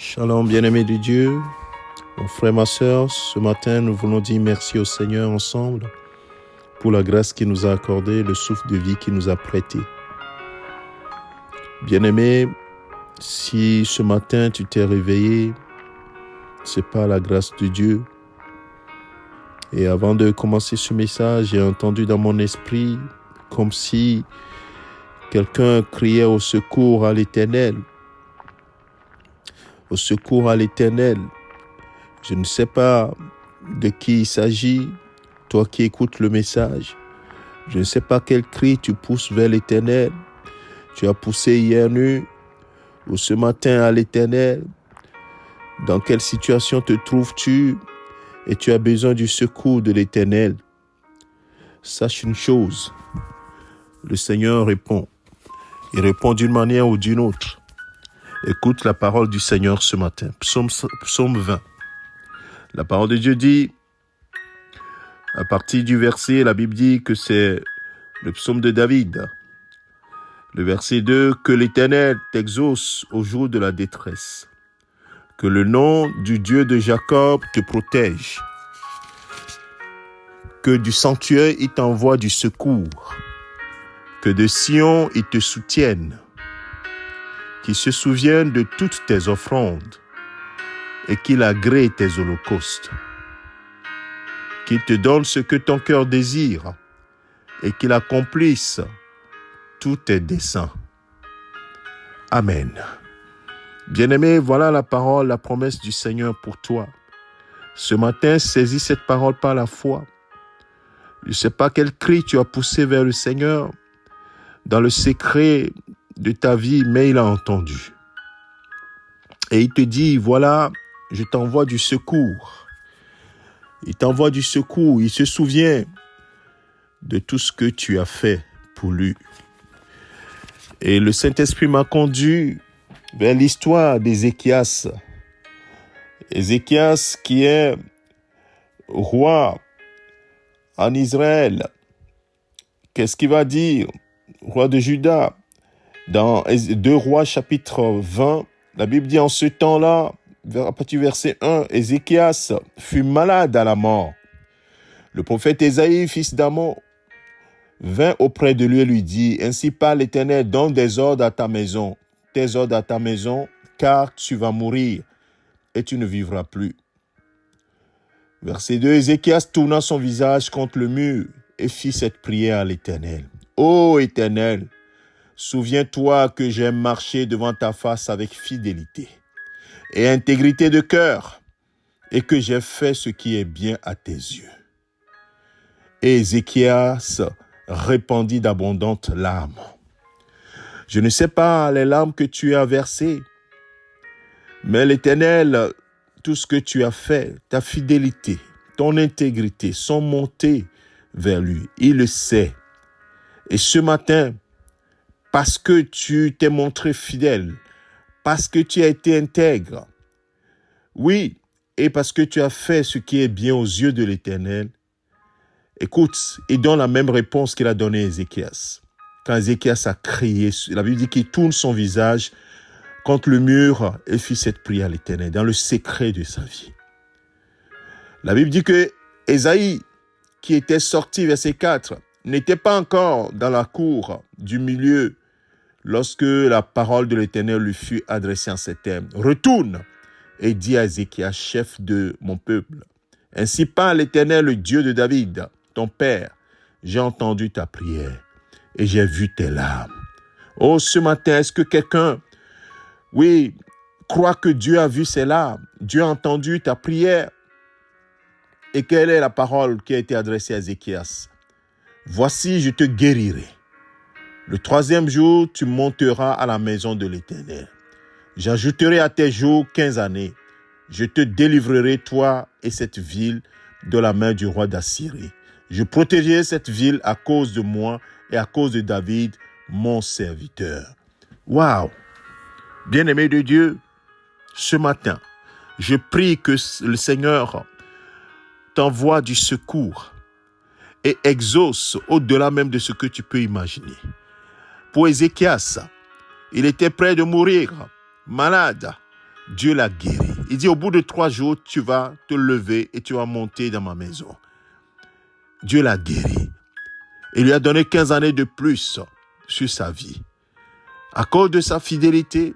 Shalom, bien-aimés de Dieu, mon frère, ma sœur, ce matin, nous voulons dire merci au Seigneur ensemble pour la grâce qu'il nous a accordée, le souffle de vie qu'il nous a prêté. Bien-aimé, si ce matin tu t'es réveillé, c'est par la grâce de Dieu. Et avant de commencer ce message, j'ai entendu dans mon esprit comme si quelqu'un criait au secours à l'Éternel. Au secours à l'Éternel. Je ne sais pas de qui il s'agit, toi qui écoutes le message. Je ne sais pas quel cri tu pousses vers l'Éternel. Tu as poussé hier nuit ou ce matin à l'Éternel. Dans quelle situation te trouves-tu et tu as besoin du secours de l'Éternel? Sache une chose, le Seigneur répond. Il répond d'une manière ou d'une autre. Écoute la parole du Seigneur ce matin. Psaume 20. La parole de Dieu dit, à partir du verset, la Bible dit que c'est le psaume de David. Le verset 2, que l'Éternel t'exauce au jour de la détresse. Que le nom du Dieu de Jacob te protège. Que du sanctuaire il t'envoie du secours. Que de Sion il te soutienne. Qu'il se souvienne de toutes tes offrandes et qu'il agrée tes holocaustes. Qu'il te donne ce que ton cœur désire et qu'il accomplisse tous tes desseins. Amen. Bien-aimé, voilà la parole, la promesse du Seigneur pour toi. Ce matin, saisis cette parole par la foi. Je ne sais pas quel cri tu as poussé vers le Seigneur dans le secret de ta vie, mais il a entendu. Et il te dit, voilà, je t'envoie du secours. Il t'envoie du secours. Il se souvient de tout ce que tu as fait pour lui. Et le Saint-Esprit m'a conduit vers l'histoire d'Ézéchias. Ézéchias qui est roi en Israël. Qu'est-ce qu'il va dire? Roi de Juda. Dans 2 Rois chapitre 20, la Bible dit en ce temps-là, à partir du verset 1, Ézéchias fut malade à la mort. Le prophète Ésaïe, fils d'Amon, vint auprès de lui et lui dit, « Ainsi parle l'Éternel, donne des ordres à ta maison, tes ordres à ta maison, car tu vas mourir et tu ne vivras plus. » Verset 2, Ézéchias tourna son visage contre le mur et fit cette prière à l'Éternel. « Ô Éternel, souviens-toi que j'ai marché devant ta face avec fidélité et intégrité de cœur, et que j'ai fait ce qui est bien à tes yeux. » Et Ézéchias répandit d'abondantes larmes. Je ne sais pas les larmes que tu as versées, mais l'Éternel, tout ce que tu as fait, ta fidélité, ton intégrité sont montées vers lui. Il le sait. Et ce matin, parce que tu t'es montré fidèle, parce que tu as été intègre, oui, et parce que tu as fait ce qui est bien aux yeux de l'Éternel, écoute, il donne la même réponse qu'il a donnée à Ézéchias. Quand Ézéchias a crié, la Bible dit qu'il tourne son visage contre le mur et fit cette prière à l'Éternel, dans le secret de sa vie. La Bible dit que Ésaïe, qui était sorti, verset 4, n'était pas encore dans la cour du milieu lorsque la parole de l'Éternel lui fut adressée en ces termes. « Retourne et dis à Ézéchias, chef de mon peuple, ainsi parle l'Éternel, le Dieu de David, ton père, j'ai entendu ta prière et j'ai vu tes larmes. » Oh, ce matin, est-ce que quelqu'un, oui, croit que Dieu a vu ses larmes? Dieu a entendu ta prière? Et quelle est la parole qui a été adressée à Ézéchias? « Voici, je te guérirai. Le 3e jour, tu monteras à la maison de l'Éternel. J'ajouterai à tes jours 15 années. Je te délivrerai, toi et cette ville, de la main du roi d'Assyrie. Je protégerai cette ville à cause de moi et à cause de David, mon serviteur. » Waouh! Bien-aimé de Dieu, ce matin, je prie que le Seigneur t'envoie du secours et exauce au-delà même de ce que tu peux imaginer. Pour Ézéchias, il était près de mourir, malade, Dieu l'a guéri. Il dit, au bout de 3 jours, tu vas te lever et tu vas monter dans ma maison. Dieu l'a guéri. Il lui a donné 15 années de plus sur sa vie. À cause de sa fidélité,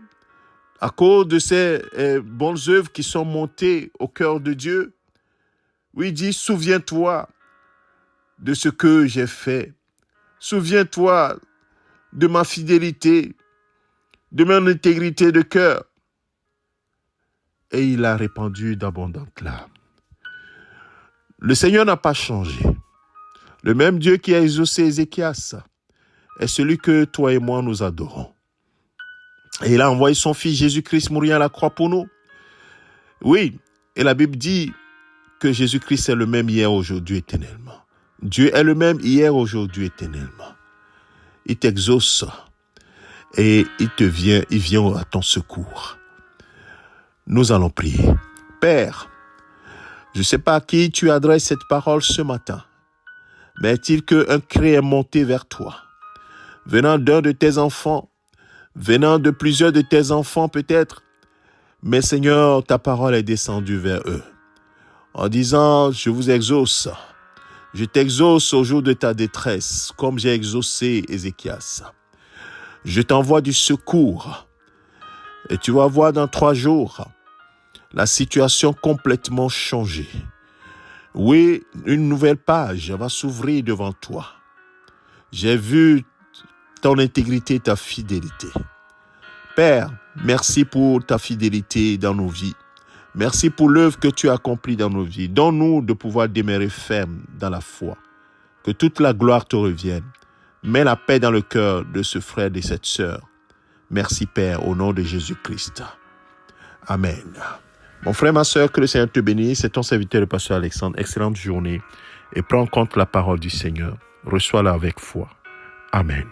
à cause de ces bonnes œuvres qui sont montées au cœur de Dieu, oui, il dit, souviens-toi de ce que j'ai fait. Souviens-toi de ma fidélité, de mon intégrité de cœur. Et il a répandu d'abondantes larmes. Le Seigneur n'a pas changé. Le même Dieu qui a exaucé Ézéchias est celui que toi et moi nous adorons. Et il a envoyé son fils Jésus-Christ mourir à la croix pour nous. Oui, et la Bible dit que Jésus-Christ est le même hier, aujourd'hui, éternellement. Dieu est le même hier, aujourd'hui, éternellement. Il t'exauce et il vient à ton secours. Nous allons prier. Père, je ne sais pas à qui tu adresses cette parole ce matin, mais est-il qu'un cri est monté vers toi, venant d'un de tes enfants, venant de plusieurs de tes enfants peut-être, mais Seigneur, ta parole est descendue vers eux, en disant, je vous exauce, je t'exauce au jour de ta détresse, comme j'ai exaucé Ézéchias. Je t'envoie du secours, et tu vas voir dans 3 jours, la situation complètement changée. Oui, une nouvelle page va s'ouvrir devant toi. J'ai vu ton intégrité et ta fidélité. Père, merci pour ta fidélité dans nos vies. Merci pour l'œuvre que tu as accomplie dans nos vies. Donne-nous de pouvoir demeurer ferme dans la foi. Que toute la gloire te revienne. Mets la paix dans le cœur de ce frère et de cette sœur. Merci Père, au nom de Jésus-Christ. Amen. Mon frère, ma sœur, que le Seigneur te bénisse. C'est ton serviteur, le pasteur Alexandre. Excellente journée et prends en compte la parole du Seigneur. Reçois-la avec foi. Amen.